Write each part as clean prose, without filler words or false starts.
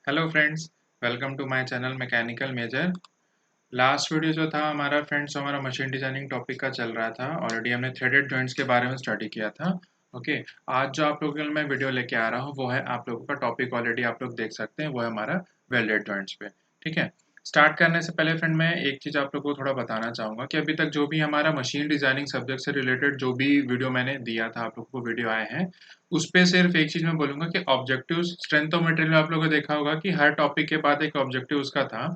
Hello friends, welcome to my channel mechanical major. Last video जो था हमारा friends हमारा मशीन डिजाइनिंग टॉपिक का चल रहा था। ऑलरेडी हमने थ्रेडेड जॉइंट्स के बारे में स्टडी किया था। ओके, आज जो आप लोगों के लिए मैं वीडियो लेके आ रहा हूँ वो है आप लोगों का टॉपिक ऑलरेडी आप लोग देख सकते हैं, वो है हमारा वेल्डेड जॉइंट्स पे। ठीक है, स्टार्ट करने से पहले फ्रेंड मैं एक चीज़ आप लोगों को थोड़ा बताना चाहूँगा कि अभी तक जो भी हमारा मशीन डिजाइनिंग सब्जेक्ट से रिलेटेड जो भी वीडियो मैंने दिया था, आप लोगों को वीडियो आए हैं, उस पे सिर्फ एक चीज़ मैं बोलूँगा कि ऑब्जेक्टिव स्ट्रेंथ ऑफ मटेरियल में आप लोगों को देखा होगा कि हर टॉपिक के बाद एक ऑब्जेक्टिव उसका था।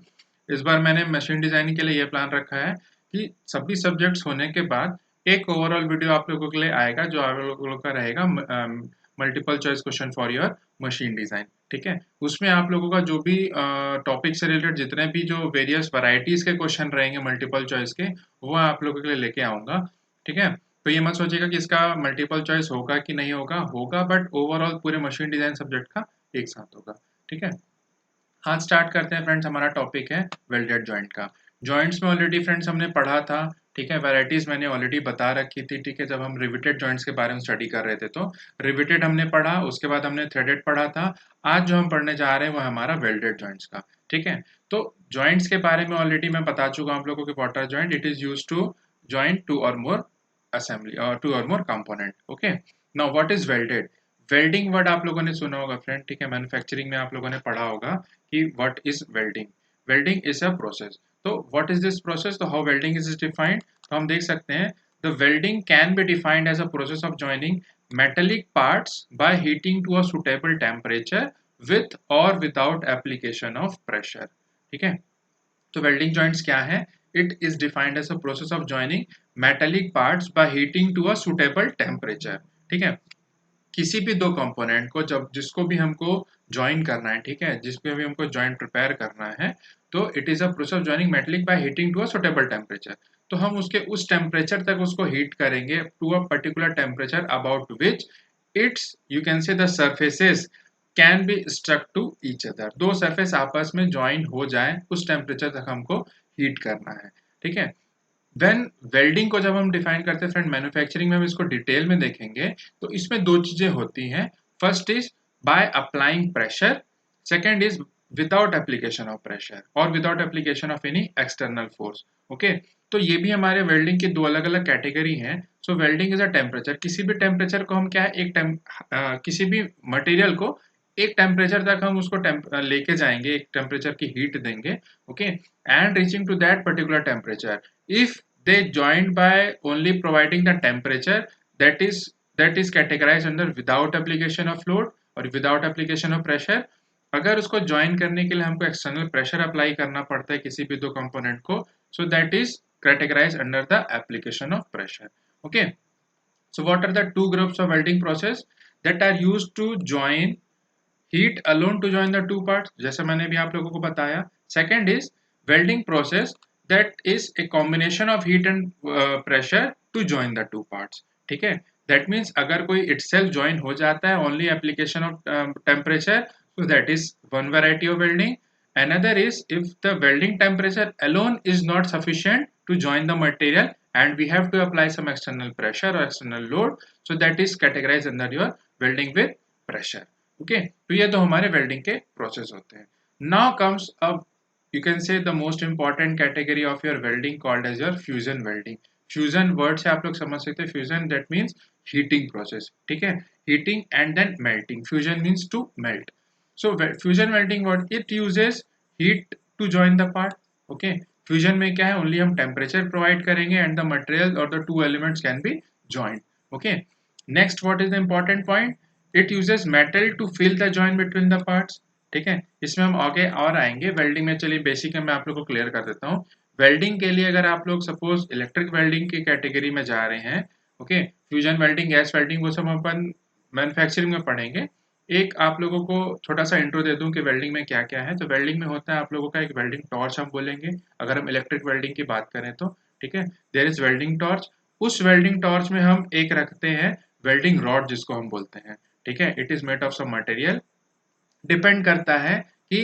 इस बार मैंने मशीन डिजाइनिंग के लिए ये प्लान रखा है कि सभी सब्जेक्ट्स होने के बाद एक ओवरऑल वीडियो आप लोगों के लिए आएगा जो आप लोगों का रहेगा multiple choice question for your machine design. ठीक है, उसमें आप लोगों का जो भी टॉपिक से रिलेटेड जितने भी जो वेरियस वैरायटीज के क्वेश्चन रहेंगे मल्टीपल चॉइस के, वो आप लोगों के लिए लेके आऊंगा। ठीक है, तो ये मत सोचिएगा कि इसका मल्टीपल चॉइस होगा कि नहीं होगा, होगा बट ओवरऑल पूरे मशीन डिजाइन सब्जेक्ट का एक साथ होगा। ठीक है, आज स्टार्ट करते हैं फ्रेंड्स। हमारा टॉपिक है वेल्डेड जॉइंट का। जॉइंट्स में ऑलरेडी फ्रेंड्स हमने पढ़ा था। ठीक है, वैरायटीज मैंने ऑलरेडी बता रखी थी। ठीक है, जब हम रिविटेड जॉइंट्स के बारे में स्टडी कर रहे थे तो रिविटेड हमने पढ़ा, उसके बाद हमने थ्रेडेड पढ़ा था। आज जो हम पढ़ने जा रहे हैं वो है हमारा वेल्डेड जॉइंट्स का। ठीक है, तो जॉइंट्स के बारे में ऑलरेडी मैं बता चुका हूं आप लोगों के। Water joint, it is use to joint two or more assembly or two or more component. Okay, now what is welded? Welding word आप लोगों ने सुना होगा फ्रेंड। ठीक है, मैन्युफैक्चरिंग में आप लोगों ने पढ़ा होगा कि what is welding. Welding is a process. तो व्हाट इज दिस प्रोसेस? तो हाउ वेल्डिंग इज डिफाइंड, तो हम देख सकते हैं the welding can be defined as a process of joining metallic parts by heating to a suitable temperature with और without application of pressure. ठीक है, तो वेल्डिंग जॉइंट्स क्या है? It is defined as a process of joining metallic parts by heating to a suitable temperature. ठीक है, किसी भी दो कंपोनेंट को जब जिसको भी हमको ज्वाइन करना है, ठीक है, जिसपे भी हमको ज्वाइंट प्रिपेयर करना है, तो it is a process of joining metallic by heating to a suitable temperature. तो हम उसके उस टेम्परेचर तक उसको हीट करेंगे to a particular temperature about which it's you can say the surfaces can be struck to each other. दो surface आपस में ज्वाइन हो जाए उस टेम्परेचर तक हमको हीट करना है। ठीक है, वेन वेल्डिंग को जब हम डिफाइन करते हैं फ्रेंड, मैन्युफैक्चरिंग में हम इसको डिटेल में देखेंगे तो इसमें दो चीजें होती हैं। First is by applying pressure, second is without application of pressure or without application of any external force. Okay, तो ये भी हमारे वेल्डिंग की दो अलग अलग कैटेगरी हैं। सो वेल्डिंग इज अ टेम्परेचर, किसी भी टेम्परेचर को हम क्या है किसी भी मटेरियल को एक टेम्परेचर तक हम उसको लेके जाएंगे, एक टेम्परेचर की हीट देंगे। Okay, and reaching to that particular temperature, if they joined by only providing the temperature, that is categorized under without application of load और without application of pressure। अगर उसको ज्वाइन करने के लिए हमको एक्सटर्नल प्रेशर अप्लाई करना पड़ता है किसी भी दो कंपोनेंट को, so that is categorized under the application of pressure। okay, so what are the two groups of welding process that are used to join heat alone to join the two parts, जैसे मैंने भी आप लोगों को बताया। Second is welding process that is a combination of heat and pressure to join the two parts. ठीक है, that means अगर कोई इटसेल्फ ज्वाइन हो जाता है only application of temperature, so that is one variety of welding। Another is if the welding temperature alone is not sufficient to join the material and we have to apply some external pressure or external load, so that is categorized under your welding with pressure। Okay, तो ये तो हमारे welding के process होते हैं। Now comes अब you can say the most important category of your welding called as your fusion welding. Fusion word से आप लोग समझ सकते हैं, fusion that means heating process. ठीक है, heating and then melting, fusion means to melt. So fusion welding word it uses heat to join the part. Okay, fusion में क्या है, ओनली हम टेम्परेचर प्रोवाइड करेंगे एंड द मटेरियल और the two elements can be joint. Okay, next what is the important point, it uses metal to fill the joint between the parts. ठीक है, इसमें हम आगे और आएंगे वेल्डिंग में। चलिए बेसिक मैं आप लोग को क्लियर कर देता हूँ। वेल्डिंग के लिए अगर आप लोग सपोज इलेक्ट्रिक वेल्डिंग की कैटेगरी में जा रहे हैं, okay, fusion welding, gas welding, वो सब अपन मैन्युफैक्चरिंग में पढ़ेंगे। एक आप लोगों को छोटा सा इंट्रो दे दूं कि वेल्डिंग में क्या क्या है। तो वेल्डिंग में होता है आप लोगों का एक वेल्डिंग टॉर्च हम बोलेंगे अगर हम इलेक्ट्रिक वेल्डिंग की बात करें तो। ठीक है, देयर इज वेल्डिंग टॉर्च। उस वेल्डिंग टॉर्च में हम एक रखते हैं वेल्डिंग रॉड जिसको हम बोलते हैं। ठीक है, it is made of some material. Depend करता है कि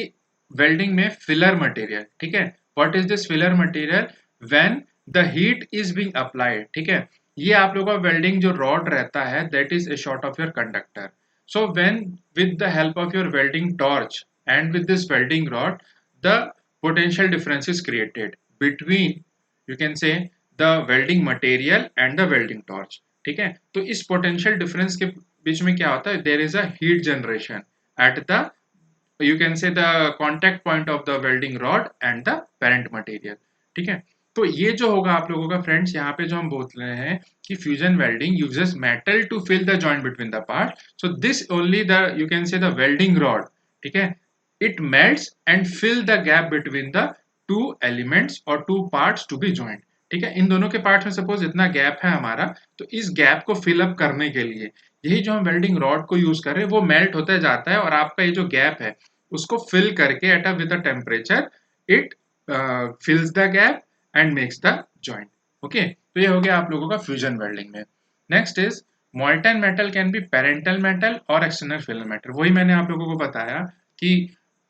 वेल्डिंग में फिलर मटेरियल। ठीक है, what is this filler material? When the heat is being applied. ठीक है, ये आप लोगों का वेल्डिंग जो रॉड रहता है that is a sort of your conductor. So when with the help of your welding torch, and with this welding rod the potential difference is created between, you can say, the welding material and the welding torch. ठीक है, तो इस potential difference के बीच में क्या होता है, there is a heat generation at the, you can say, the contact point of the welding rod and the parent material. ठीक है, तो ये जो होगा आप लोगों का फ्रेंड्स, यहाँ पे जो हम बोल रहे हैं कि fusion welding uses metal to fill the joint between the part, so this only the, you can say, the welding rod, ठीक है, it melts and fill the gap between the two elements और two parts to be joint. ठीक है, इन दोनों के parts में suppose इतना gap है हमारा, तो इस गैप को फिल अप करने के लिए यही जो हम वेल्डिंग रॉड को यूज कर रहे हैं वो मेल्ट होता जाता है और आपका ये जो गैप है उसको फिल करके at a with a temperature it फिल्स the gap and makes the joint. Okay, तो ये हो गया आप लोगों का फ्यूजन वेल्डिंग में। Next is मॉल्टन metal can be parental metal और एक्सटर्नल फिलर मेटल। वही मैंने आप लोगों को बताया कि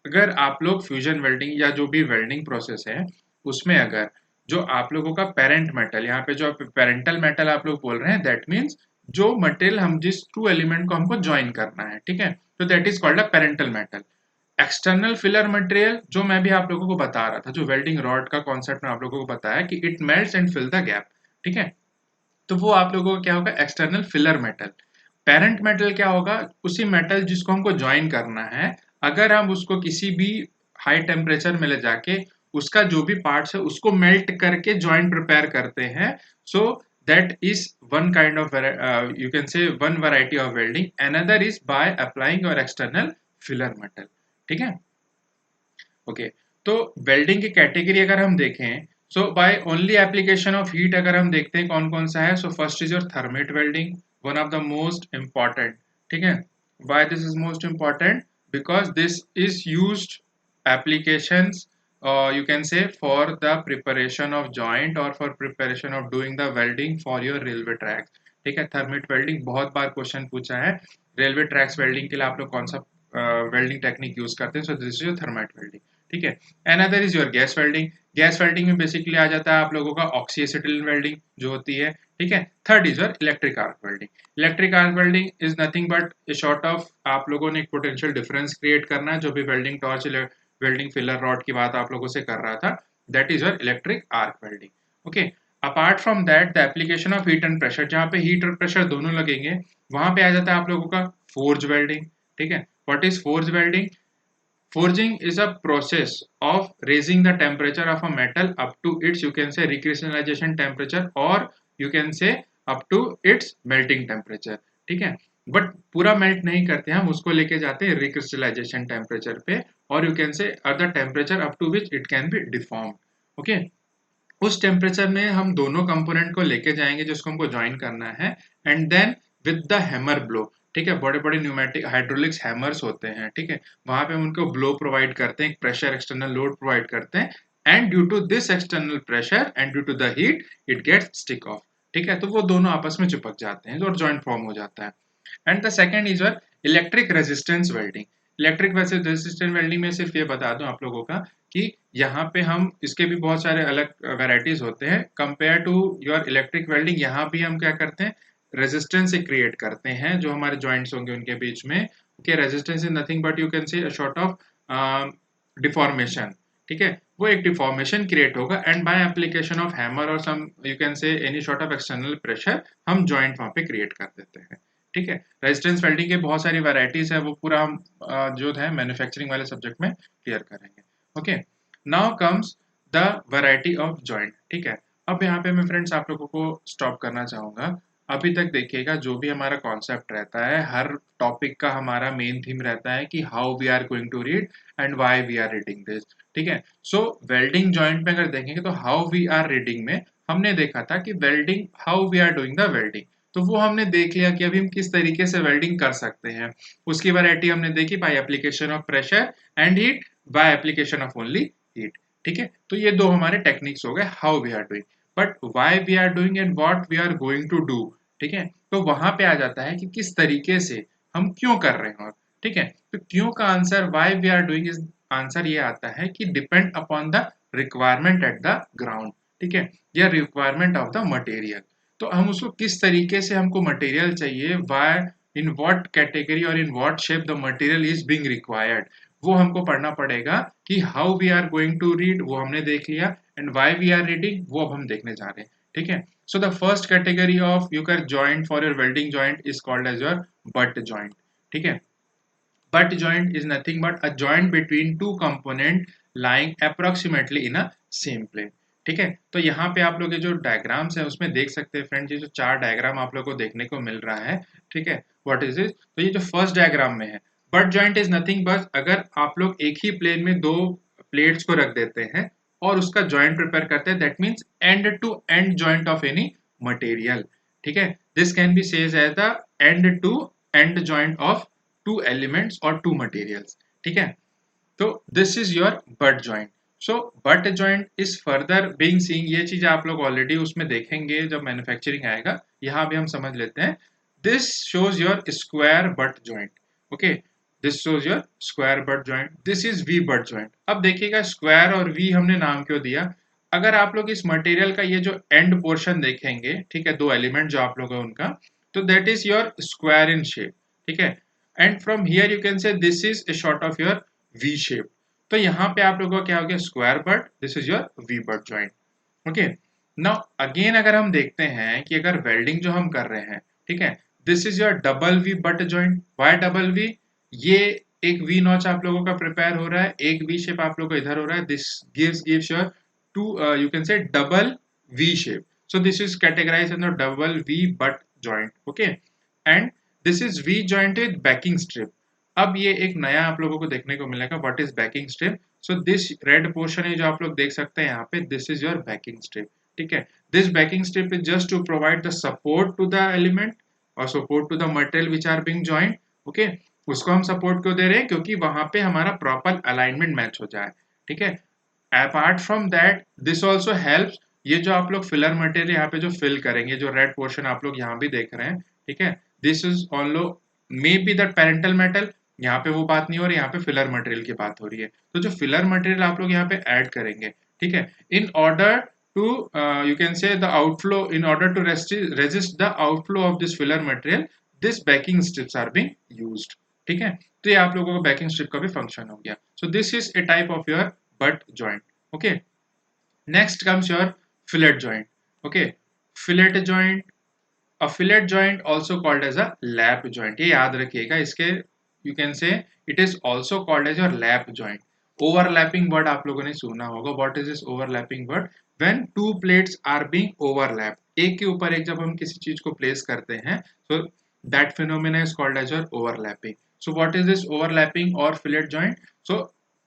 अगर आप लोग फ्यूजन वेल्डिंग या जो भी वेल्डिंग प्रोसेस है उसमें अगर जो आप लोगों का पेरेंट मेटल, यहाँ पे जो पेरेंटल मेटल आप लोग बोल रहे हैं, दैट मीन्स जो मटेरियल हम जिस टू एलिमेंट को हमको ज्वाइन करना है, ठीक है, तो that is called a parental metal. External filler material जो मैं भी आप लोगों को बता रहा था, जो वेल्डिंग रॉड का कॉन्सेप्ट मैं आप लोगों को बताया कि it melts and fill the gap, ठीक है, तो वो आप लोगों को क्या होगा, external filler metal. Parent metal क्या होगा, उसी मेटल जिसको हमको ज्वाइन करना है, अगर हम उसको किसी भी हाई टेम्परेचर में ले जाके उसका जो भी पार्ट्स है उसको मेल्ट करके ज्वाइंट प्रिपेयर करते हैं, so that is one kind of, you can से, one variety of welding. Another is by applying your external filler metal. ठीक है, ओके, तो वेल्डिंग की कैटेगरी अगर हम देखें, so by only application of heat अगर हम देखते हैं कौन कौन सा है, so first is your thermit welding, one of the most important. ठीक है, why this is most important, because this is used applications, you can say, for the preparation of joint or for preparation of doing the welding for your railway tracks। ठीक है, thermite welding बहुत बार question पूछा है, railway tracks welding के लिए आप लोग कौन सा वेल्डिंग टेक्निक यूज करते हैं, सो this is your thermit welding. ठीक है, another is your gas welding. Gas welding में बेसिकली आ जाता है आप लोगों का ऑक्सी एसिटिलीन वेल्डिंग जो होती है। ठीक है, third is your electric arc welding. Electric arc welding is nothing but A sort of, आप लोगों ने एक पोटेंशियल डिफरेंस क्रिएट करना है, जो भी welding torch welding filler rod की बात आप लोगों से कर रहा था, that is your electric arc welding. Okay, apart from that the application of heat and pressure, जहाँ पे हीट और प्रेशर दोनों लगेंगे, वहां पे आ जाता है आप लोगों का फोर्ज वेल्डिंग। ठीक है, what is forge welding? Forging is a process of raising the temperature of a metal up to its, you can say, recrystallization temperature, or you can say up to its melting temperature। ठीक है, but पूरा melt नहीं करते हम, उसको लेके जाते हैं रिक्रिस्टलाइजेशन टेम्परेचर पे, और you can say other temperature up to which it can be deform. Okay, उस टेम्परेचर में हम दोनों कंपोनेंट को लेके जाएंगे जिसको हमको ज्वाइन करना है, and then with the hammer blow, ठीक है, बड़े बड़े न्यूमेटिक हाइड्रोलिक्स हैमर्स होते हैं, ठीक है, वहां पे हम उनको ब्लो प्रोवाइड करते हैं, प्रेशर एक्सटर्नल लोड प्रोवाइड करते हैं, and due to this external pressure and due to the heat it gets stick off. ठीक है, तो वो दोनों आपस में चिपक जाते हैं और ज्वाइंट फॉर्म हो जाता है। And the second is your electric resistance welding. Electric resistance welding में सिर्फ ये बता दूं आप लोगों का कि यहाँ पे हम इसके भी बहुत सारे अलग वेराइटीज होते हैं compare to your electric welding. यहाँ भी हम क्या करते हैं, रेजिस्टेंस से क्रिएट करते हैं जो हमारे जॉइंट्स होंगे उनके बीच में। Okay, resistance is nothing but you can say a sort of deformation. ठीक है, वो एक डिफॉर्मेशन क्रिएट होगा, and by application of hammer or some, you can say, any sort of external pressure हम जॉइंट वहां पे क्रिएट कर देते हैं। ठीक है, रेजिस्टेंस वेल्डिंग के बहुत सारी वैरायटीज है, वो पूरा हम जो है मैन्युफैक्चरिंग वाले सब्जेक्ट में क्लियर करेंगे। Okay, now comes the variety of joint. ठीक है, अब यहाँ पे मैं फ्रेंड्स आप लोगों को स्टॉप करना चाहूंगा। अभी तक देखिएगा जो भी हमारा कॉन्सेप्ट रहता है, हर टॉपिक का हमारा मेन थीम रहता है कि how we are going to read and why we are reading this. ठीक है, सो वेल्डिंग जॉइंट में अगर देखेंगे तो हाउ वी आर रीडिंग में हमने देखा था कि welding, how we are doing the welding, तो वो हमने देख लिया कि अभी हम किस तरीके से वेल्डिंग कर सकते हैं। उसकी वैरायटी हमने देखी by application of pressure and heat, by application of only heat. ठीक है, तो ये दो हमारे टेक्निक्स हो गए how we are doing, but why we are doing and what we are going to do. ठीक है, तो वहां पे आ जाता है कि किस तरीके से हम क्यों कर रहे हैं। और ठीक है, तो क्यों का answer, why we are doing, इस आंसर ये आता है कि depend upon the requirement at the ground. ठीक है, या रिक्वायरमेंट ऑफ द मटेरियल, तो हम उसको किस तरीके से हमको मटेरियल चाहिए, वाई, इन व्हाट कैटेगरी और in what shape the material is being required, वो हमको पढ़ना पड़ेगा कि how we are going to read, वो हमने देख लिया, and why we are reading वो अब हम देखने जा रहे हैं, ठीक है। So the first category of you can joint for your welding joint is called as your butt joint, ठीक है। Butt joint is nothing but a joint between two component lying approximately in a same plane, ठीक है। तो यहाँ पे आप लोग ये जो डायग्राम्स है उसमें देख सकते हैं फ्रेंड्स, ये जो चार डायग्राम आप लोग को देखने को मिल रहा है, ठीक है। व्हाट इज इट, तो ये जो फर्स्ट डायग्राम में है, but joint is nothing but अगर आप लोग एक ही प्लेन में दो प्लेट्स को रख देते हैं और उसका जॉइंट प्रिपेयर करते हैं, that means end to end joint of any material, ठीक है। This can be says as the end to end joint of two elements और टू मटेरियल्स, ठीक है। तो this is your butt joint. So butt joint is further being seen, ये चीज आप लोग ऑलरेडी उसमें देखेंगे जब मैन्युफैक्चरिंग आएगा, यहाँ भी हम समझ लेते हैं। This shows your square butt joint, okay, this shows your square butt joint, this is V butt joint. अब देखिएगा स्क्वायर और वी हमने नाम क्यों दिया, अगर आप लोग इस मटेरियल का ये जो एंड पोर्शन देखेंगे, ठीक है, दो एलिमेंट जो आप लोग है उनका, तो that is your square in shape, ठीक है। And from here you can say this is a sort of your V shape. तो यहाँ पे आप लोगों का क्या हो गया, square butt, this is your V butt joint, okay. Now again अगर हम देखते हैं कि अगर वेल्डिंग जो हम कर रहे हैं, ठीक है, this is your double V butt joint. Why double V, ये एक वी नॉच आप लोगों का प्रिपेयर हो रहा है, एक वी शेप आप लोगों को इधर हो रहा है, this gives your two you can say double V shape. So this is categorized in the double V butt joint, okay. And this is V joint with backing strip. अब ये एक नया आप लोगों को देखने को मिलेगा, what is backing strip. So this red portion है जो आप लोग देख सकते हैं यहाँ पे, this is your backing strip, ठीक है। This backing strip is just to provide the support to the element or support to the material which are being joint, okay. उसको हम सपोर्ट क्यों दे रहे हैं, क्योंकि वहां पे हमारा प्रॉपर अलाइनमेंट मैच हो जाए, ठीक है। Apart from that this also helps, ये जो आप लोग फिलर मटेरियल यहाँ पे जो फिल करेंगे, जो रेड पोर्शन आप लोग यहाँ भी देख रहे हैं, ठीक है, this is also may be the parental metal, यहाँ पे वो बात नहीं हो रही, यहाँ पे फिलर मटेरियल की बात हो रही है। तो जो फिलर मटेरियल आप लोग यहाँ पे ऐड करेंगे, ठीक है, in order to you can say the outflow, in order to resist the outflow of this filler material, this backing strips are being used, ठीक है। तो ये आप लोगों को बैकिंग स्ट्रिप का भी फंक्शन हो गया। सो this is A type of your butt joint, okay। Next comes your fillet joint, okay। Fillet joint, a fillet joint also called as a lap joint, ये याद रखिएगा, इसके you can say it is also called as your lap joint। overlapping word आप लोगों ने सुना होगा, what is this overlapping word, when two plates are being overlapped, एक के ऊपर एक जब हम किसी चीज को प्लेस करते हैं, so that phenomena is called as your overlapping। so what is this overlapping or fillet joint, so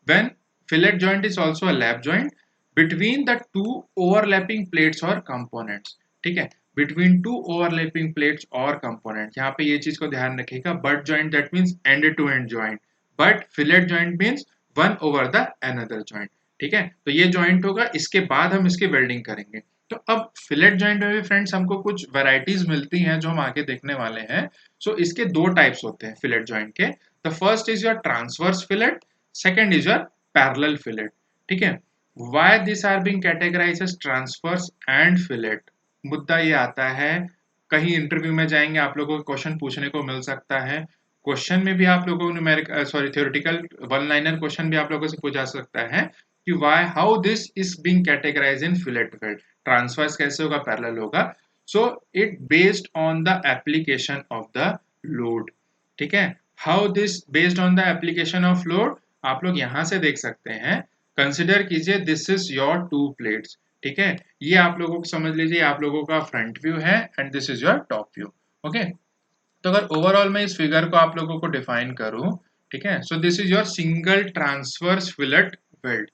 when fillet joint is also a lap joint between the two overlapping plates or components, ठीक है, between two overlapping plates or components। यहाँ पे ये चीज को ध्यान रखिएगा, butt joint that means end to end joint, but fillet joint means one over the another joint, ठीक है। तो ये joint होगा, इसके बाद हम इसकी वेल्डिंग करेंगे। तो अब फिलेट जॉइंट में भी फ्रेंड्स हमको कुछ वैरायटीज मिलती हैं जो हम आगे देखने वाले हैं। सो इसके दो टाइप्स होते हैं फिलेट जॉइंट के। The first is your transverse fillet, second is your parallel fillet, ठीक है। Why this are being categorized as transverse and fillet, मुद्दा ये आता है, कहीं इंटरव्यू में जाएंगे आप लोगों को क्वेश्चन पूछने को मिल सकता है, क्वेश्चन में भी आप लोगों को numerical theoretical one liner question भी आप लोगों से पूछा सकता है कि why how this is being categorised in fillet weld, transverse कैसे होगा, पैरेलल होगा। So it based on the application of the load, ठीक है। How this based on the application of load, आप लोग यहां से देख सकते हैं, कंसिडर कीजिए this is your to plates, ठीक है, ये आप लोगों को समझ लीजिए आप लोगों का फ्रंट व्यू है and this is your top view, okay. तो अगर ओवरऑल मैं इस फिगर को आप लोगों को डिफाइन करूं, ठीक है, so this is your single transverse fillet weld.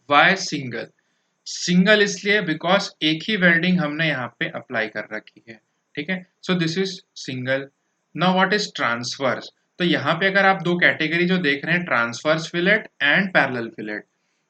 Why single, single इसलिए बिकॉज एक ही वेल्डिंग हमने यहाँ पे अप्लाई कर रखी है, ठीक है। So this is single. Now what is transverse, तो यहाँ पे अगर आप दो कैटेगरी जो देख रहे हैं, transverse fillet and parallel fillet,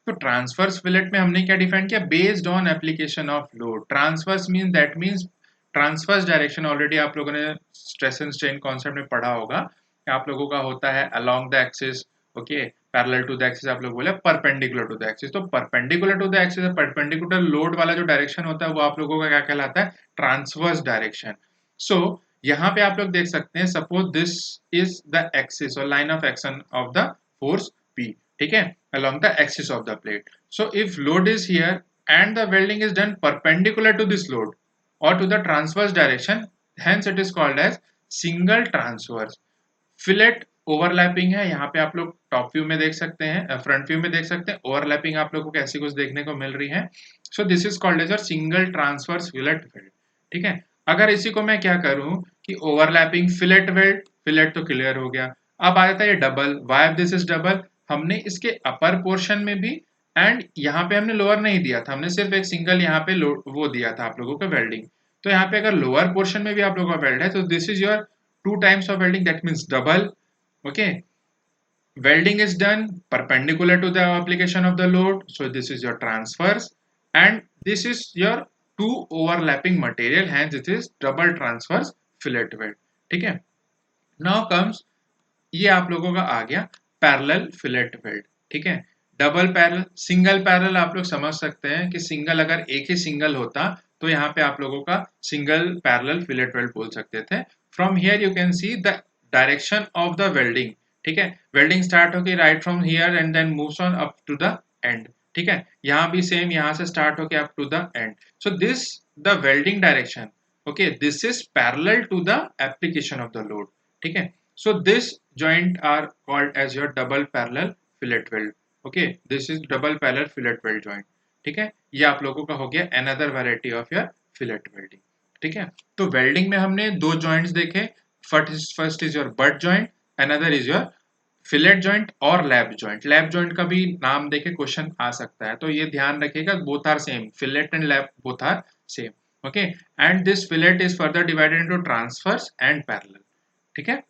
तो ट्रांसवर्स फिलेट में हमने क्या डिफाइन किया, based on application of load. Transverse mean that means transverse direction, already आप लोगों ने स्ट्रेस एंड स्ट्रेन कॉन्सेप्ट में पढ़ा होगा कि आप लोगों का होता है along the axis, okay, parallel to the axis, आप लोग बोले परपेंडिकुलर टू द एक्सिस। तो perpendicular to the axis, perpendicular load वाला जो डायरेक्शन होता है वो आप लोगों का क्या कहलाता है, ट्रांसवर्स डायरेक्शन। सो यहाँ पे आप लोग देख सकते हैं, suppose this is the axis or line of action of the force P, ठीक है, along the axis of the plate. So if load is here and the welding is done perpendicular to this load or to the transverse direction, hence it is called as single transverse. Fillet overlapping है, यहाँ पे आप लोग top view में देख सकते हैं, front view में देख सकते हैं, ओवरलैपिंग आप लोगों को कैसी कुछ देखने को मिल रही है. So this is called as a single transverse fillet weld, ठीक है. अगर इसी को मैं क्या करूं कि ओवरलैपिंग फिलेट वेल्ड, फिलेट तो क्लियर हो गया. अब आ जाता है ये double. Why this is double? हमने इसके अपर पोर्शन में भी एंड यहाँ पे हमने लोअर नहीं दिया था, हमने सिर्फ एक सिंगल यहाँ पे वो दिया था आप लोगों को वेल्डिंग. तो यहाँ पे अगर लोअर पोर्शन में भी आप लोगों का वेल्ड है तो this is your two times of welding, that means double. Okay, welding is done perpendicular to the application of the load, so this is your transverse, and this is your two overlapping material, hence it is double transverse fillet weld, ठीक है. Now comes, ये आप लोगों का आ गया parallel fillet weld, ठीक है. डबल पैरेलल, सिंगल पैरेलल आप लोग समझ सकते हैं कि सिंगल अगर एक ही सिंगल होता तो यहाँ पे आप लोगों का सिंगल पैरेलल फिलेट वेल्ड बोल सकते थे. From here you can see the direction of the welding, ठीक है. वेल्डिंग स्टार्ट होके right from here and then moves on up to the end, ठीक है. यहाँ भी सेम, यहाँ से स्टार्ट होके up to the end. So this the welding direction, okay, this is parallel to the application of the load, ठीक है. So this joint are called as your double parallel fillet weld. Okay, this is double parallel fillet weld joint. ठीक है, ये आप लोगों का हो गया another variety of your fillet welding. ठीक है, तो वेल्डिंग में हमने दो joints देखे. First is your butt joint, another is your fillet joint और lap joint. Lap joint का भी नाम देके क्वेश्चन आ सकता है, तो ये ध्यान रखिएगा, both are same. Fillet and lap both are same. Okay, and this fillet is further divided into transverse and parallel. ठीक है.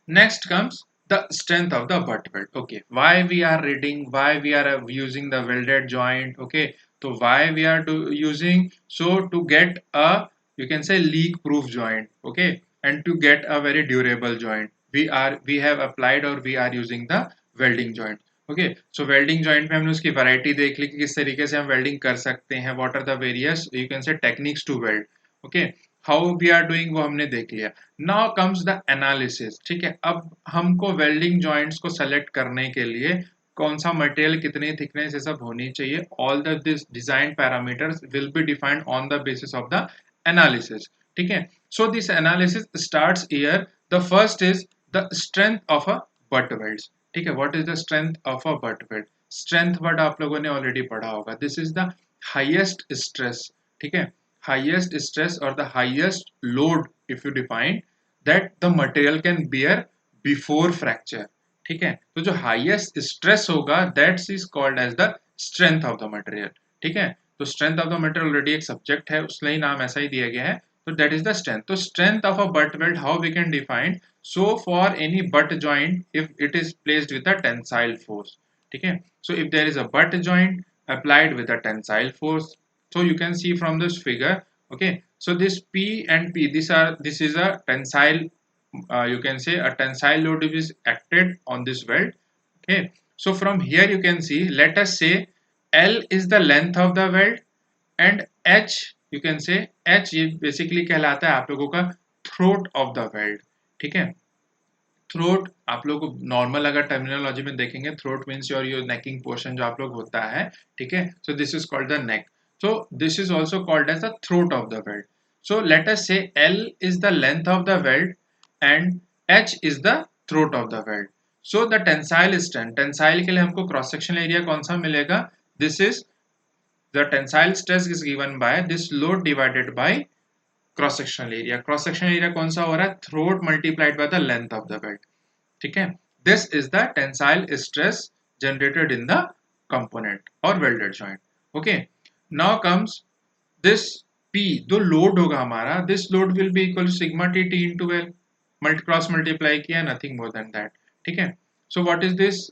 Next comes the strength of the butt weld. Okay, why we are reading, why we are using the welded joint. Okay, so why we are using, so to get a, you can say, leak proof joint. Okay, and to get a very durable joint, we have applied or we are using the welding joint. Okay, so welding joint में हमने उसकी variety देख ली कि किस तरीके से हम welding कर सकते हैं, what are the various, you can say, techniques to weld. Okay, how we are doing वो हमने देख लिया. नाउ कम्स द एनालिसिस, ठीक है. अब हमको वेल्डिंग जॉइंट्स को सेलेक्ट करने के लिए कौन सा मटेरियल, कितनी थिकनेस, ये सब होनी चाहिए. All the this design parameters will be defined on the basis of the analysis, ठीक है. So this analysis starts here. The first is the strength of a butt weld, ठीक है. What is the strength of a butt weld? Strength word आप लोगों ने already पढ़ा होगा. This is the highest stress, ठीक है. Highest stress or the highest load, if you define that the material can bear before fracture, ठीक है. तो जो highest stress होगा, that is called as the strength of the material, ठीक है. तो strength of the material already एक subject है, उसमें ही नाम ऐसा ही दिया गया है. तो that is the strength. तो strength of a butt weld, how we can define? So for any butt joint, if it is placed with a tensile force, ठीक है. So if there is a butt joint applied with a tensile force, so you can see from this figure. Okay, so this P and P, this is a tensile, you can say a tensile load is acted on this weld. Okay, so from here you can see, let us say L is the length of the weld and H, you can say H ये basically कहलाता है आप लोगों का throat of the weld, ठीक है. Throat आप लोग नॉर्मल अगर टर्मिनोलॉजी में देखेंगे, throat means your necking portion जो आप लोग होता है, ठीक है. So this is called the neck. So this is also called as the throat of the weld. So let us say L is the length of the weld and H is the throat of the weld. So the tensile strength, tensile के लिए हमको cross section area कौन सा मिलेगा? This is the tensile stress is given by this load divided by cross sectional area. Cross sectional area कौन सा हो रहा है? Throat multiplied by the length of the weld, ठीक है. This is the tensile stress generated in the component or welded joint. Okay, now comes this P, जो load होगा हमारा, this load will be equal to sigma T T into L, cross multiply किया, nothing more than that, ठीक है. So what is this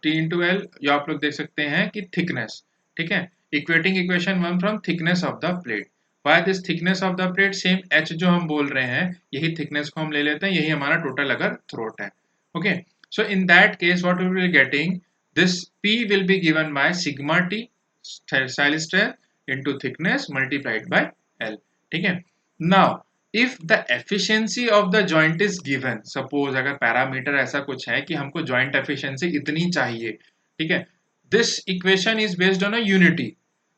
T into L? ये आप लोग देख सकते हैं कि थिकनेस, ठीक है. Equating equation 1 from thickness of the plate. Why this thickness of the plate? Same H जो हम बोल रहे हैं, यही थिकनेस को हम ले लेते हैं, यही हमारा टोटल अगर थ्रोट है. Okay, so in that case what we will getting, this P will be given by sigma T tensile stress into thickness multiplied by L, ठीक है. Now if the efficiency of the joint is given, suppose अगर parameter ऐसा कुछ है कि हमको joint efficiency इतनी चाहिए, ठीक है, this equation is based on a unity.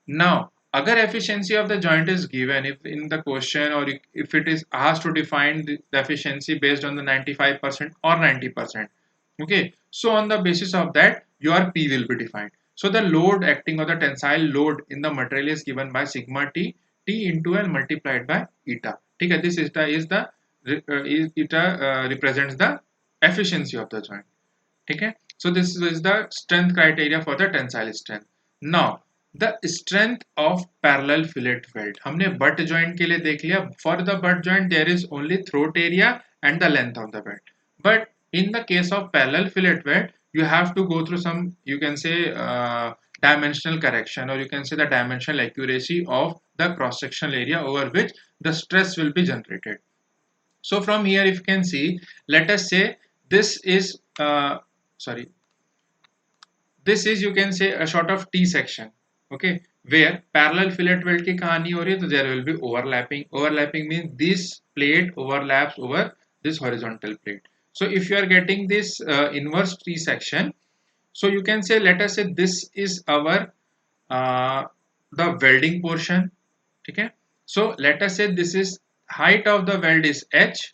Now अगर efficiency of the joint is given, if in the question or if it is asked to define the efficiency based on the 95% or 90%, okay, so on the basis of that your P will be defined. So the load acting or the tensile load in the material is given by sigma T into L multiplied by eta. ठीक है, this is the eta represents the efficiency of the joint. ठीक है, so this is the strength criteria for the tensile strength. Now the strength of parallel fillet weld हमने butt joint के लिए देख लिया. For the butt joint there is only throat area and the length of the weld, but in the case of parallel fillet weld you have to go through some, you can say, dimensional correction, or you can say the dimensional accuracy of the cross sectional area over which the stress will be generated. So from here if you can see, let us say this is sorry, this is, you can say, a sort of T section, okay, where parallel fillet weld की कहानी हो रही है, तो there will be overlapping means this plate overlaps over this horizontal plate. So if you are getting this inverse T section, so you can say, let us say this is our uh, the welding portion, okay. So let us say this is height of the weld is h,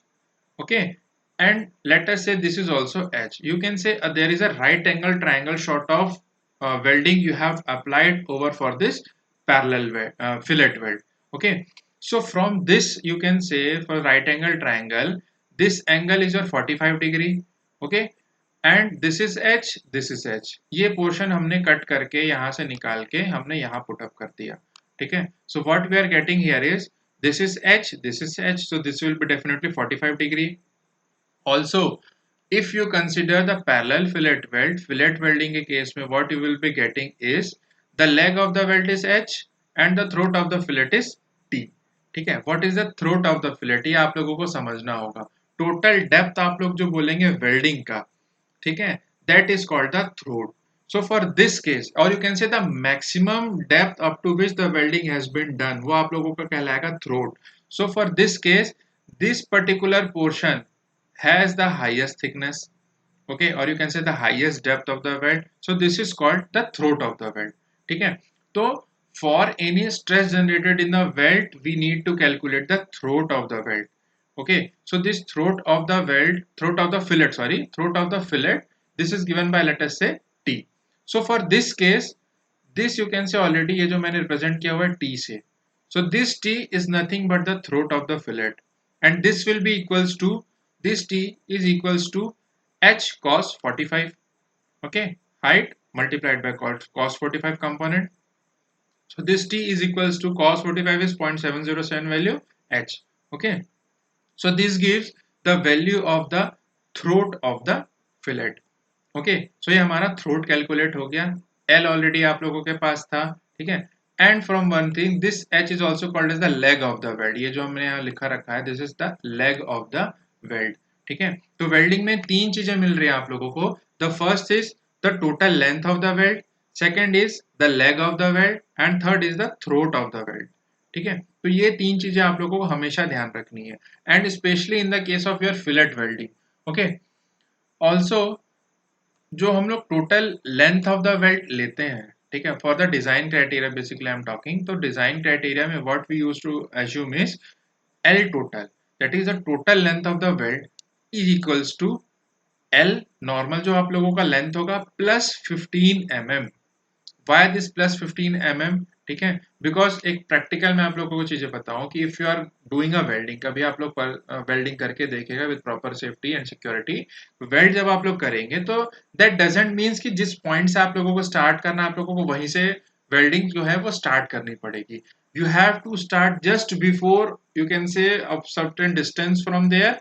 okay, and let us say this is also h. You can say there is a right angle triangle sort of welding you have applied over for this parallel weld, fillet weld, okay. So from this you can say, for right angle triangle this angle is your 45 degree, okay, and this is h, this is h. ये portion हमने cut करके यहाँ से निकाल के हमने यहाँ put up कर दिया, ठीक है. So what we are getting here is this is h, this is h, so this will be definitely 45 degree. Also if you consider the parallel fillet welding के case में what you will be getting is the leg of the weld is h and the throat of the fillet is t, ठीक है. What is the throat of the fillet, ये आप लोगों को समझना होगा. टोटल डेप्थ आप लोग जो बोलेंगे वेल्डिंग का, ठीक है, that is called the throat. So for this case, or you can say the maximum depth up to which the welding has been done, वो आप लोगों का कहलाएगा throat. So for this case this particular portion has the highest thickness, okay, or you can say the highest depth of the weld, so this is called the throat of the weld, ठीक है. तो for any stress generated in the weld we need to calculate the throat of the weld, okay. So this throat of the weld, throat of the fillet, sorry, throat of the fillet, this is given by, let us say, t. So for this case this you can say already ये जो मैंने represent किया हुआ है t से, so this t is nothing but the throat of the fillet, and this will be equals to, this t is equals to h cos 45, okay, height multiplied by cos 45 component. So this t is equals to cos 45 is 0.707 value h, okay. So this gives the value of the throat of the fillet, okay. So ये हमारा throat calculate हो गया. L already आप लोगों के पास था, ठीक है. And from one thing, this H is also called as the leg of the weld. ये जो हमने यहाँ लिखा रखा है, this is the leg of the weld, ठीक है. तो welding में तीन चीजें मिल रही है आप लोगों को. The first is the total length of the weld, second is the leg of the weld, and third is the throat of the weld, ठीक है. तो ये तीन चीजें आप लोगों को हमेशा ध्यान रखनी है, and especially in the case of your fillet welding, okay. Also जो हम लोग total length of the weld लेते हैं, ठीक है, for the design criteria basically I am talking, तो डिजाइन क्राइटेरिया में what we use to assume is L total, that is the total length of the weld is equals to L normal जो आप लोगों का length होगा plus 15 mm. Why this plus 15 mm, ठीक है, because एक practical में आप लोगों को चीजें बताऊं कि if you are doing a welding, कभी आप लोग वेल्डिंग करके देखेगा with proper safety and security, weld जब आप लोग करेंगे तो दैट डजंट मीन्स कि जिस पॉइंट से आप लोगों को स्टार्ट करना, आप लोगों को वहीं से वेल्डिंग जो है वो स्टार्ट करनी पड़ेगी. You have to start just before, you can say a certain distance from there,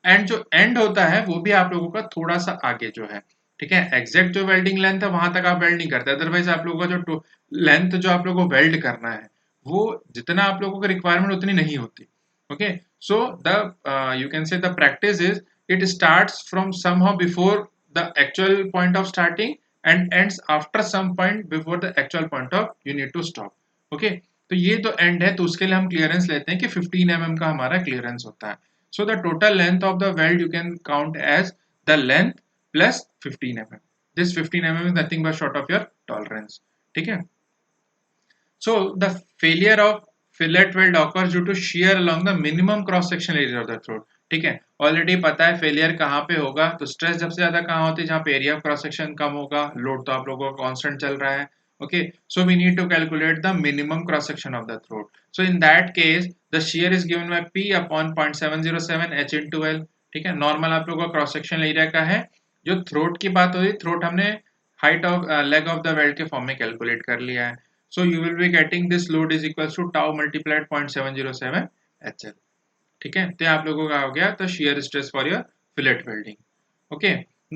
and जो एंड होता है वो भी आप लोगों का थोड़ा सा आगे जो है, ठीक है. एग्जैक्ट जो वेल्डिंग लेंथ है वहां तक आप वेल्ड नहीं करते, अदरवाइज आप लोगों का जो लेंथ जो आप लोगों को वेल्ड करना है वो जितना आप लोगों को रिक्वायरमेंट उतनी नहीं होती, okay. So the you can say the practice is it starts from somehow before the actual point of starting and ends after some point before the actual point of you need to stop, okay. तो ये तो and है, तो उसके लिए हम clearance लेते हैं कि 15 mm का हमारा क्लियरेंस होता है. So the total length of the weld you can count as the length plus 15 mm. This 15 mm is nothing but sort of your tolerance. ठीक है. So the failure of fillet weld occurs due to shear along the minimum cross sectional area of the throat. ठीक है. Already पता है failure कहाँ पे होगा, तो स्ट्रेस सबसे ज्यादा कहाँ होती है, जहाँ पे एरिया ऑफ क्रॉस सेक्शन कम होगा, लोड तो आप लोगों का कांस्टेंट चल रहा है. Okay, so we need to calculate the minimum cross section of the throat. So in that case the shear is given by P upon 0.707 H into L. ठीक है. नॉर्मल आप लोगों का क्रॉस सेक्शन एरिया का है. जो throat की बात हो रही, थ्रोट हमने height of leg of the weld के फॉर्म में कैलकुलेट कर लिया है. So you will be getting this load is equals to tau multiplied 0.707 HL. ठीक है. तो आप लोगों का हो गया तो shear stress for your fillet welding. Okay.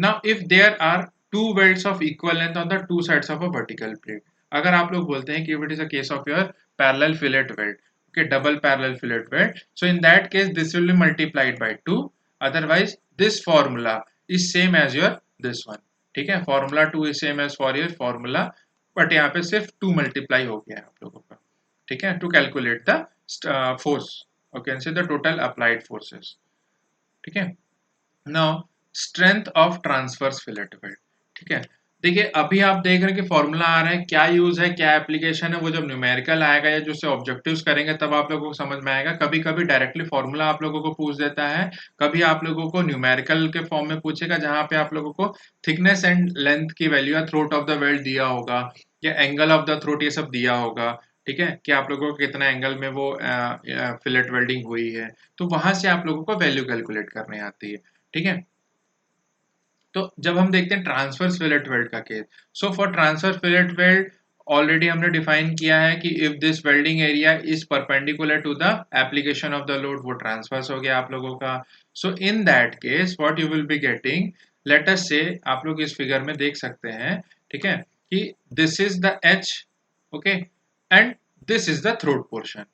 Now if there are two welds of equal length on the two sides of a vertical plate. अगर आप लोग बोलते हैं कि if it is a case of your parallel fillet weld, okay, double parallel fillet weld, so in that case this will be multiplied by 2. Otherwise this formula is same as your this one. ठीक है. Formula 2 is same as for your formula, but यहाँ पे सिर्फ 2 multiply हो गया है आप लोगों का. ठीक है. To calculate the force, okay, say the total applied forces. ठीक है. Now strength of transverse fillet weld. ठीक है. देखिए अभी आप देख रहे हैं कि फॉर्मूला आ रहा है, क्या यूज है, क्या एप्लीकेशन है, वो जब न्यूमेरिकल आएगा या जो से ऑब्जेक्टिव्स करेंगे तब आप लोगों को समझ में आएगा. कभी कभी डायरेक्टली फॉर्मूला आप लोगों को पूछ देता है, कभी आप लोगों को न्यूमेरिकल के फॉर्म में पूछेगा जहां पे आप लोगों को थिकनेस एंड लेंथ की वैल्यू या थ्रोट ऑफ द वेल्ड दिया होगा या एंगल ऑफ द थ्रोट, ये सब दिया होगा. ठीक है. कि आप लोगों को कितना एंगल में वो फिलेट वेल्डिंग हुई है, तो वहां से आप लोगों को वैल्यू कैलकुलेट करने आती है. ठीक है. तो जब हम देखते हैं ट्रांसवर्स फिलेट वेल्ड का case, so for transverse fillet weld already हमने डिफाइन किया है कि if this welding area is perpendicular to the application of the load, वो ट्रांसवर्स हो गया आप लोगों का. So in that case what you will be getting, let us say आप लोग इस फिगर में देख सकते हैं. ठीक है. कि this is the H, okay, and this is the throat portion.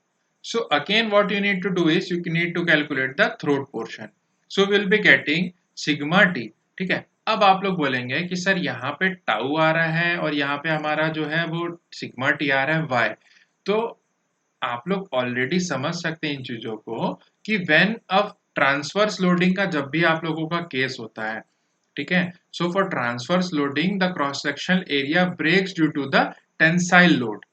So again what you need to do is you need to calculate the throat portion. So will be getting sigma T. ठीक है. अब आप लोग बोलेंगे कि sir यहाँ पे tau आ रहा है और यहाँ पे हमारा जो है वो सिग्मा टी आ रहा है वाई. तो आप लोग ऑलरेडी समझ सकते हैं इन चीजों को कि व्हेन अब ट्रांसवर्स लोडिंग का जब भी आप लोगों का केस होता है, ठीक है, so for transverse loading the cross sectional area breaks due to the tensile load.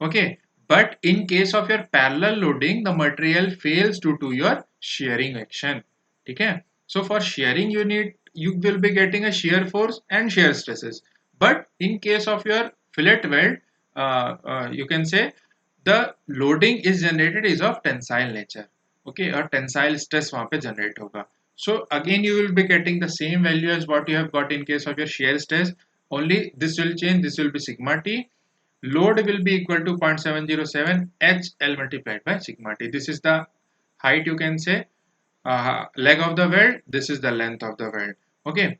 Okay, but in case of your parallel loading the material fails due to your shearing action. ठीक है. So for shearing you will be getting a shear force and shear stresses, but in case of your fillet weld you can say the loading is generated is of tensile nature. Okay, और tensile stress वहाँ पे generate होगा. So again you will be getting the same value as what you have got in case of your shear stress, only this will change, this will be sigma t. Load will be equal to 0.707 HL multiplied by sigma t. This is the height, you can say, leg of the weld. This is the length of the weld. Okay.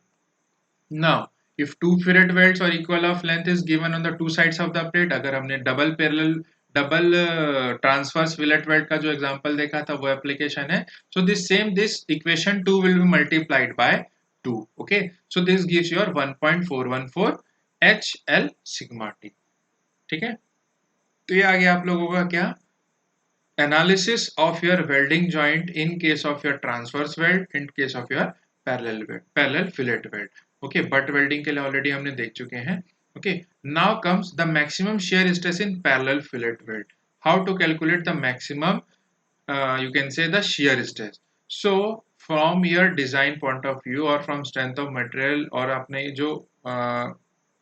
Now, if two fillet welds or equal of length is given on the two sides of the plate, अगर हमने double transverse fillet weld का जो example देखा था वो application है. So this equation 2 will be multiplied by 2. Okay, so this gives your 1.414 HL sigma T. ठीक है. तो ये आ गया आप लोगों का क्या, analysis of your welding joint in case of your transverse weld, in case of your parallel fillet weld. Okay, butt welding के लिए ऑलरेडी हमने देख चुके हैं. Okay, now comes the maximum shear stress in parallel fillet weld. How to calculate the maximum, you can say the shear stress. So from your design point of view or from strength of material और आपने जो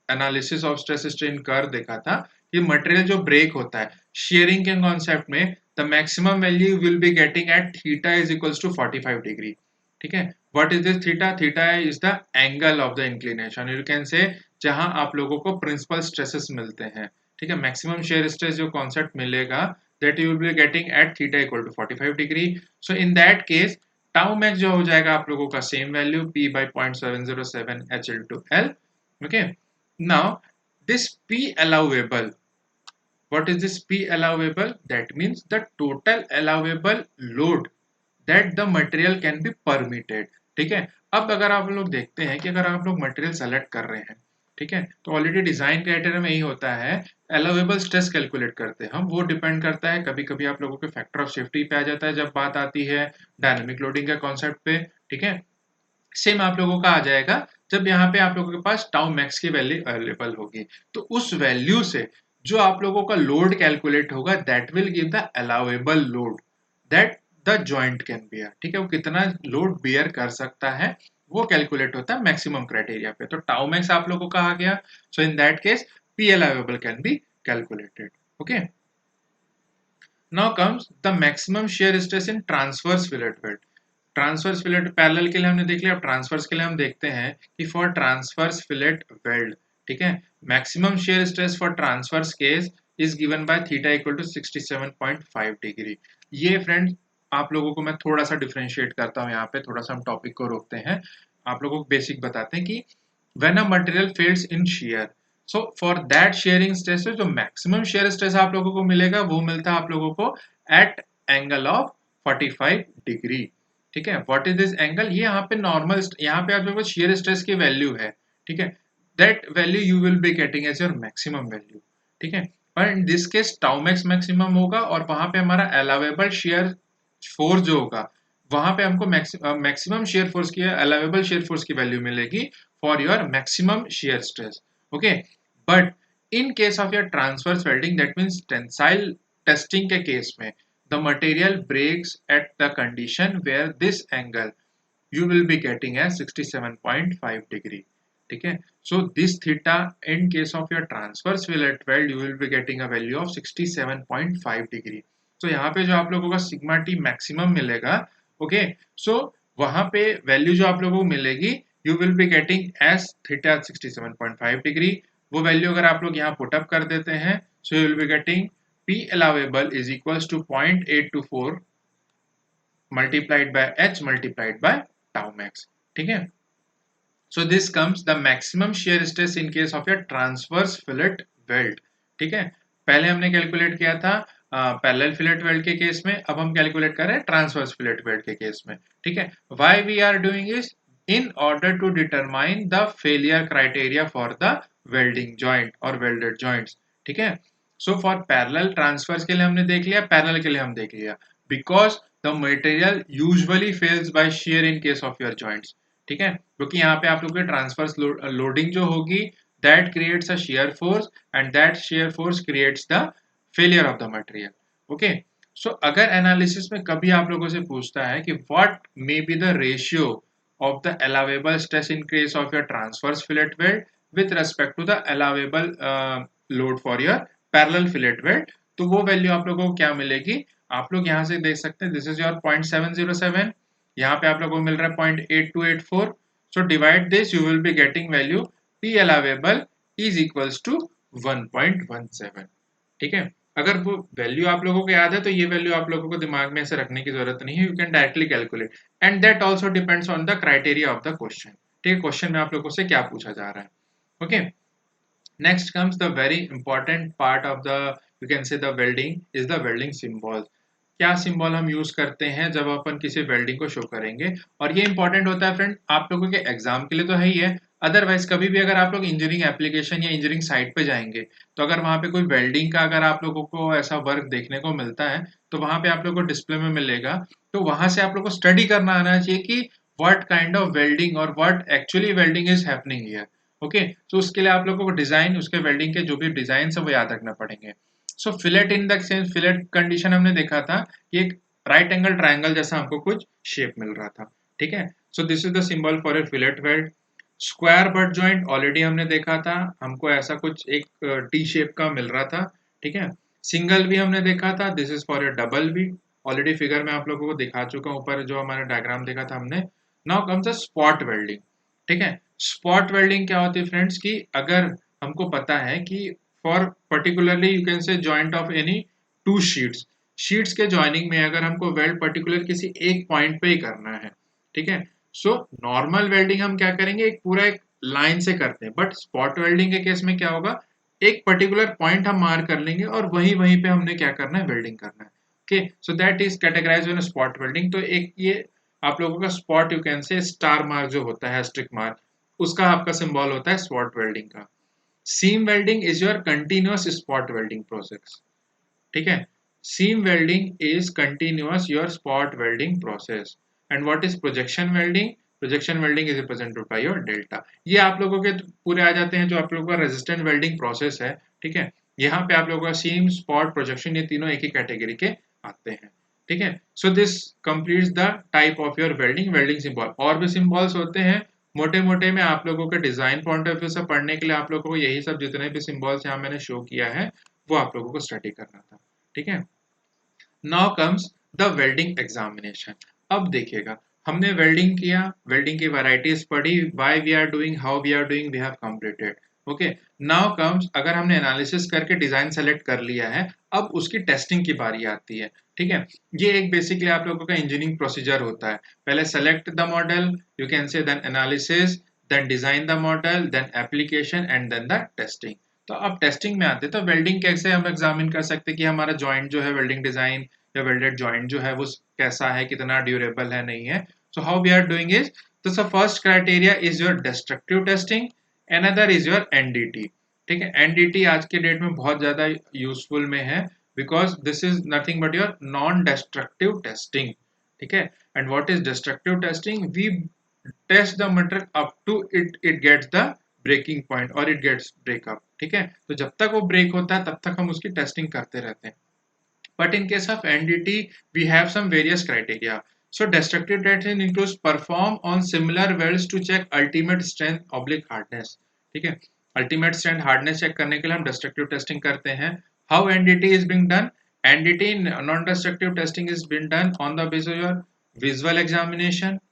analysis of stress strain curve देखा था, ये material जो break होता है sharing के कॉन्सेप्ट में, the maximum value will be getting at theta is equals to 45 degree. ठीक है. What is this theta? Theta is the angle of the inclination, you can say, जहां आप लोगों को प्रिंसिपल स्ट्रेसेस मिलते हैं. ठीक है. मैक्सिमम शेयर स्ट्रेस जो कॉन्सेप्ट मिलेगा that you will be getting at theta equal to 45 degree. So in that case tau max जो हो जाएगा आप लोगों का same value P by 0.707 HL to L. Okay. Now this P allowable, what is this P allowable? That means the total allowable load that the material can be permitted. ठीक है. अब अगर आप लोग देखते हैं कि अगर आप लोग मटेरियल सेलेक्ट कर रहे हैं, ठीक है। तो ऑलरेडी डिजाइन क्राइटेरिया में यही होता है, अलाउेबल स्ट्रेस कैलकुलेट करते हैं हम, वो डिपेंड करता है, कभी कभी आप लोगों के फैक्टर ऑफ सेफ्टी पे आ जाता है जब बात आती है डायनेमिक लोडिंग का कॉन्सेप्ट पे, ठीक है। सेम आप लोगों का आ जाएगा जब यहाँ पे आप लोगों के पास टाउ मैक्स की वैल्यू अवेलेबल होगी, तो उस वैल्यू से जो आप लोगों का लोड कैलकुलेट होगा that will give the allowable load that the joint can bear, ठीक है। वो कितना लोड बियर कर सकता है वो कैलकुलेट होता है मैक्सिमम क्राइटेरिया पे। तो टाउ मैक्स आप लोगों का आ गया, so in that case P allowable can be calculated, okay. Now comes the maximum shear stress in transverse fillet weld. Transverse fillet parallel के लिए हमने देख लिया, अब ट्रांसवर्स के लिए हम देखते हैं कि फॉर ट्रांसवर्स फिलेट वेल्ड, ठीक है, maximum shear stress for transverse case is given by theta equal to 67.5 degree. ये फ्रेंड्स आप लोगों को मैं थोड़ा सा डिफरेंशिएट करता हूँ, यहाँ पे थोड़ा सा हम टॉपिक को रोकते हैं, आप लोगों को बेसिक बताते हैं कि when a material fails in shear, so for that sharing stress जो मैक्सिमम shear स्ट्रेस आप लोगों को मिलेगा वो मिलता है आप लोगों को एट एंगल ऑफ 45 डिग्री, ठीक है। व्हाट इज दिस एंगल, ये यहाँ पे नॉर्मल, यहाँ पे आप लोगों को shear स्ट्रेस की वैल्यू है, ठीक है, that value you will be getting as your maximum value, ठीक है। पर in this case tau max maximum होगा और वहां पे हमारा अलाउेबल shear फोर्स जो होगा वहां पे हमको मैक्सिमम shear फोर्स की, अलाउेबल shear फोर्स की वैल्यू मिलेगी for your maximum shear stress, okay। but in case of your transverse welding, that means tensile testing के केस में the material breaks at the condition where this angle you will be getting as 67.5 degree, ठीक है। so this theta in case of your transverse fillet weld you will be getting a value of 67.5 degree। so यहाँ पे जो आप लोगों का sigma T maximum मिलेगा, okay, so वहां पे वैल्यू जो आप लोगों को मिलेगी you will be getting as theta 67.5 degree. वो वैल्यू अगर आप लोग यहाँ पुटअप कर देते हैं so you will be getting P allowable is equals to 0.824 multiplied by H multiplied by tau max, ठीक है। So this comes the maximum shear stress in case of your transverse fillet weld, ठीक है। पहले हमने calculate किया था parallel fillet weld के case में, अब हम कैलकुलेट कर रहे हैं ट्रांसवर्स फिलेट वेल्ड के केस में, ठीक है। Why we are doing is in order to determine the failure criteria for the welding joint और वेल्डेड जॉइंट्स, ठीक है। सो फॉर पैरेलल ट्रांसफर्स के लिए हमने देख लिया, पैरेलल के लिए हम देख लिया, because the material usually fails by shear in case of your joints, ठीक है, क्योंकि यहाँ पे आप लोग के ट्रांसफर्स लोडिंग जो होगी that creates a shear force and that shear force creates the failure of the material, okay. So अगर एनालिसिस में कभी आप लोगों से पूछता है कि what may be the ratio of the allowable stress in case of your transverse fillet weld with respect to the allowable load for your parallel fillet weld, तो वो वैल्यू आप लोगों को क्या मिलेगी, आप लोग यहाँ से देख सकते हैं, दिस इज योर 0.707, यहाँ पे आप लोगों को मिल रहा है 0.8284, so divide this you will be getting value P allowable is equals to 1.17, ठीक है। अगर वो वैल्यू आप लोगों को याद है तो ये वैल्यू आप लोगों को दिमाग में ऐसे रखने की जरूरत नहीं है, you can directly calculate and that also depends on the criteria of the question, ठीक है, क्वेश्चन में आप लोगों से क्या पूछा जा रहा है, okay. Next comes the very important part of the you can say the welding is the welding symbol. क्या सिंबल हम यूज करते हैं जब अपन किसी वेल्डिंग को शो करेंगे, और ये इंपॉर्टेंट होता है फ्रेंड आप लोगों के एग्जाम के लिए तो है ही है, अदरवाइज कभी भी अगर आप लोग इंजीनियरिंग एप्लीकेशन या इंजीनियरिंग साइट पे जाएंगे तो अगर वहां पे कोई वेल्डिंग का अगर आप लोगों को ऐसा वर्क देखने को मिलता है तो वहां पे आप लोगों को डिस्प्ले में मिलेगा, तो वहां से आप लोग को स्टडी करना आना चाहिए कि व्हाट काइंड ऑफ वेल्डिंग और what actually welding is happening here, okay. तो उसके लिए आप लोगों को डिजाइन, उसके वेल्डिंग के जो भी डिजाइन है वो याद रखना पड़ेंगे। So fillet in the sense fillet condition हमने देखा था कि एक राइट एंगल ट्रायंगल जैसा हमको कुछ शेप मिल रहा था, ठीक है। So this is the symbol for a fillet weld. Square butt joint already हमने देखा था, हमको ऐसा कुछ एक टी शेप का मिल रहा था, ठीक है। सिंगल भी हमने देखा था, this is for A double भी, ऑलरेडी फिगर में आप लोगों को दिखा चुका हूं, ऊपर जो हमारा डायग्राम देखा था हमने। Now comes the spot welding, ठीक है। स्पॉट वेल्डिंग क्या होती है फ्रेंड्स की अगर हमको पता है कि फॉर पर्टिकुलरली यू कैन से joint of any two sheets, sheets के जॉइनिंग में अगर हमको वेल्ड पर्टिकुलर किसी एक पॉइंट पे ही करना है, ठीक है। सो नॉर्मल वेल्डिंग हम क्या करेंगे, एक पूरा एक लाइन से करते हैं, बट स्पॉट वेल्डिंग के केस में क्या होगा, एक पर्टिकुलर पॉइंट हम मार्क कर लेंगे और वहीं वहीं पे हमने क्या करना है, वेल्डिंग करना है, okay. So that is categorized in spot welding. तो एक ये आप लोगों का स्पॉट यू कैन से स्टार मार्क जो होता है, स्ट्रिक मार्क, उसका आपका सिंबल होता है स्पॉट वेल्डिंग का, seam welding is your continuous spot welding process, ठीक है। Seam welding is continuous your spot welding process. And what is projection welding? Projection welding is represented by your delta. ये आप लोगों के पूरे आ जाते हैं जो आप लोगों का रेजिस्टेंट वेल्डिंग प्रोसेस है, ठीक है। यहाँ पे आप लोगों का सीम, स्पॉट, प्रोजेक्शन, ये तीनों एक ही कैटेगरी के आते हैं, ठीक है। So this completes the type of your welding. Welding symbol और भी सिंबल्स होते हैं, मोटे मोटे में आप लोगों के डिजाइन पॉइंट ऑफ व्यू से पढ़ने के लिए आप लोगों को यही सब जितने भी सिंबल्स यहाँ मैंने शो किया है वो आप लोगों को स्टडी करना था, ठीक है। Now comes the welding examination. अब देखिएगा, हमने वेल्डिंग किया, वेल्डिंग की वैरायटीज पढ़ी, why we are doing, how we are doing, we have completed. Okay, now comes, अगर हमने एनालिसिस करके डिजाइन सेलेक्ट कर लिया है, अब उसकी टेस्टिंग की बारी आती है, ठीक है। ये एक बेसिकली आप लोगों का इंजीनियरिंग प्रोसीजर होता है। पहले select the model, you can say, then analysis, then design the model, then application and then the testing. तो अब टेस्टिंग में आते हैं, तो वेल्डिंग कैसे हम एग्जामिन कर सकते हैं कि हमारा जॉइंट जो है, वेल्डिंग डिजाइन या वेल्डेड जॉइंट जो है वो कैसा है, कितना ड्यूरेबल है, नहीं है। So how we are doing is, तो first criteria is your destructive testing, another is your NDT, ठीक है। एनडीटी आज के डेट में बहुत ज्यादा यूजफुल में है, because this is nothing but your non destructive testing, ठीक है। And what is destructive testing? We test the material up to it gets the breaking point और इट गेट्स ब्रेकअप, ठीक है। तो जब तक वो ब्रेक होता है तब तक हम उसकी टेस्टिंग करते रहते हैं। But in case of NDT, we have some various criteria. So destructive testing includes perform on similar welds to check ultimate strength oblique hardness. ठीक है, ultimate strength hardness check करने के लिए हम destructive testing करते हैं. How NDT is being done? NDT non-destructive testing is being done on the basis of your visual examination,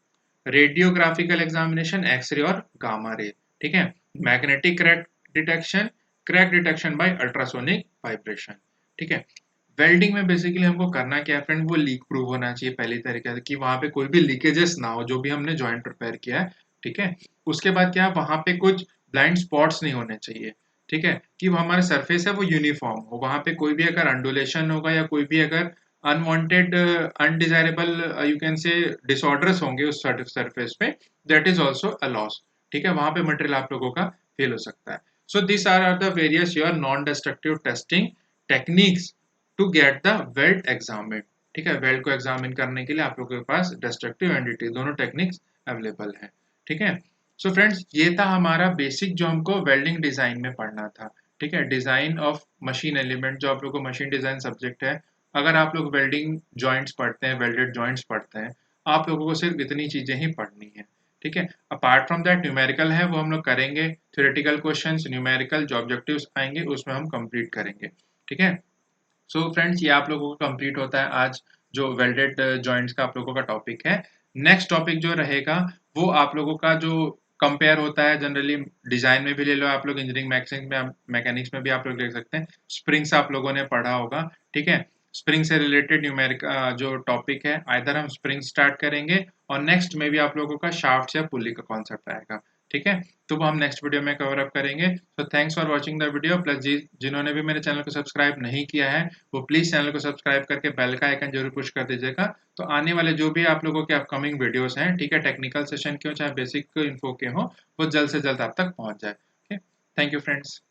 radiographical examination, X-ray और gamma ray. ठीक है, magnetic crack detection by ultrasonic vibration. ठीक है। Welding में basically हमको करना क्या है फ्रेंड, वो लीक प्रूफ होना चाहिए पहली तरीके से, कि वहां पे कोई भी लीकेजेस ना हो जो भी हमने जॉइंट प्रिपेयर किया है, ठीक है। उसके बाद क्या, वहां पे कुछ ब्लाइंड स्पॉट्स नहीं होने चाहिए, ठीक है, कि वो हमारा सरफेस है वो यूनिफॉर्म हो, वहां पे कोई भी अगर अंडुलेशन होगा या कोई भी अगर अनवांटेड अनडिजायरेबल यू कैन से डिसऑर्डर्स होंगे उस सरफेस पे, that is also a loss, ठीक है। वहां पे मटेरियल आप लोगों का फेल हो सकता है। So this are the various your non destructive testing techniques to get the weld examine, ठीक है। वेल्ड को एग्जामिन करने के लिए आप लोगों के पास डिस्ट्रक्टिव एंडिटी दोनों टेक्निक्स अवेलेबल हैं, ठीक है। सो फ्रेंड्स, ये था हमारा बेसिक जो हमको वेल्डिंग डिजाइन में पढ़ना था, ठीक है। डिजाइन ऑफ मशीन एलिमेंट, जो आप लोगों को मशीन डिजाइन सब्जेक्ट है, अगर आप लोग वेल्डिंग जॉइंट्स पढ़ते हैं, वेल्डेड जॉइंट्स पढ़ते हैं, आप लोगों को सिर्फ इतनी चीजें ही पढ़नी है, ठीक है। अपार्ट फ्रॉम दैट न्यूमेरिकल है वो हम लोग करेंगे, थ्योरेटिकल क्वेश्चंस, न्यूमेरिकल जो ऑब्जेक्टिव्स आएंगे उसमें हम कंप्लीट करेंगे, ठीक है। सो फ्रेंड्स, ये आप लोगों का कंप्लीट होता है आज जो वेल्डेड जॉइंट्स का आप लोगों का टॉपिक है। नेक्स्ट टॉपिक जो रहेगा वो आप लोगों का जो कंपेयर होता है जनरली, डिजाइन में भी ले लो आप लोग, इंजीनियरिंग मैकेनिक्स में भी आप लोग देख सकते हैं, स्प्रिंग्स आप लोगों ने पढ़ा होगा, ठीक है। स्प्रिंग से रिलेटेड न्यूमेरिक जो टॉपिक है, आइदर हम स्प्रिंग स्टार्ट करेंगे और नेक्स्ट में भी आप लोगों का शाफ्ट या पुली का कॉन्सेप्ट आएगा, ठीक है। तो वो हम नेक्स्ट वीडियो में कवर अप करेंगे। So thanks for watching the video. Plus जिन्होंने भी मेरे चैनल को सब्सक्राइब नहीं किया है वो प्लीज चैनल को सब्सक्राइब करके बेल का आइकन जरूर पुश कर दीजिएगा, तो आने वाले जो भी आप लोगों के अपकमिंग वीडियोस हैं, ठीक है, टेक्निकल सेशन के हो चाहे बेसिक इन्फो के हो, वो जल्द से जल्द आप तक पहुंच जाए। Thank you friends.